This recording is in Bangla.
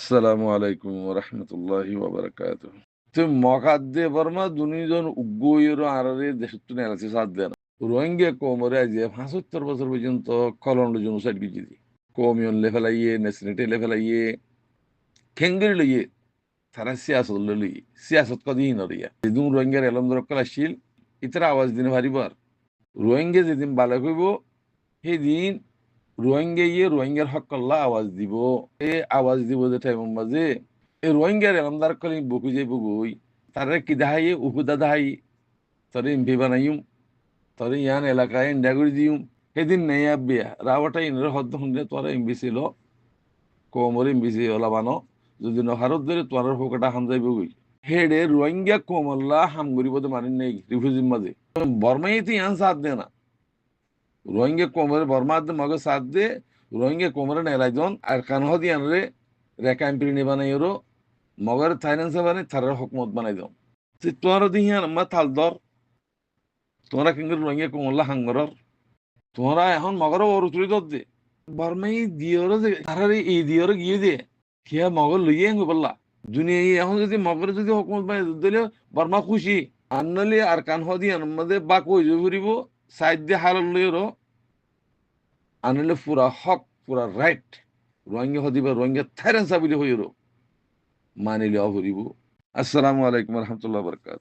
আসসালামু আলাইকুম রহমতুল্লাহি ওয়াবারাকাতুহ। তো মকাদ্দে বর্মা দুনিজন উগ্গইর আরারে দেশত্ব নেলাছে সাথ দেন রোহিঙ্গা কোমরে যে ৭৫ বছর পর্যন্ত কলন জেনোসাইড গিয়েছি কমিউন লেভেলাইয়ে নেশনেটে লেভেলাইয়ে খেঙ্গের লইয়ে তারা সিয়াসত লইয়ে সিয়াসত কদিন নরিয়া যেদিন রোহিঙ্গার এলম দরকার আসছিল ইতারা আওয়াজ দিনে ভারিবার রোহিঙ্গা যেদিন বালক হইব সেদিন রোহিঙ্গা রোহিঙ্গার হকল্লা আওয়াজ দিব এ আওয়াজ দিব যে টাইমের মাঝে এই রোহিঙ্গার এলামদার কলি বকু যে বকুই তারা কি দাহাই উহুদা দাহাই তরে এমপি বানাইম তরে ইয়ান এলাকায় ইন্ডা করে দিম সেদিন নেই আবিয়া রাওয়াটা ইনরে হদ্দ শুনলে তোরা এমবি ছিল কোমর এমবি ছিল লাবানো যদি নহারত ধরে তোর ফোকাটা হাম যাইব গই হেডে রোহিঙ্গা কোমল্লা হাম গরিব মারেন নেই রিফিউজির মাঝে বর্মাই তো ইয়ান সাথ দে না রোহিঙ্গা কোমরে বর্মা মগে সাথ দে রোহিঙ্গা কোমরে নেলাইজন আর কানহ দিয়ানরে রেখা এমপি বানাই মগর থাইন্যান্সে বানাই থারার হকমত বানাই দাও তোমরা দিহিয়ান আম্মা থাল দর তোমরা কিন্তু রোহিঙ্গা কোমল্লা হাঙ্গরর তোমরা এখন মগর ওর তুলি দর দে বর্মাই দিয়র যে তারার এই দিয়র গিয়ে দে হিয়া মগর লইয়ে আঙ্গু বললা দুনিয়া এখন যদি মগর যদি হকমত বানাই দিলে বর্মা খুশি আনলে আর কানহ দিয়ান আমাদের বাক ওই ফুরিব সাইড দিয়ে হাল লইয়েরও আনলে পুরা হক পুরা রাইট রোহিঙ্গা হদিবা রোহিঙ্গা থাইরেন সাবিলি হইরো মানিলে অহরিব। আসসালামু আলাইকুম রহমতুল্লাহ বরকাত।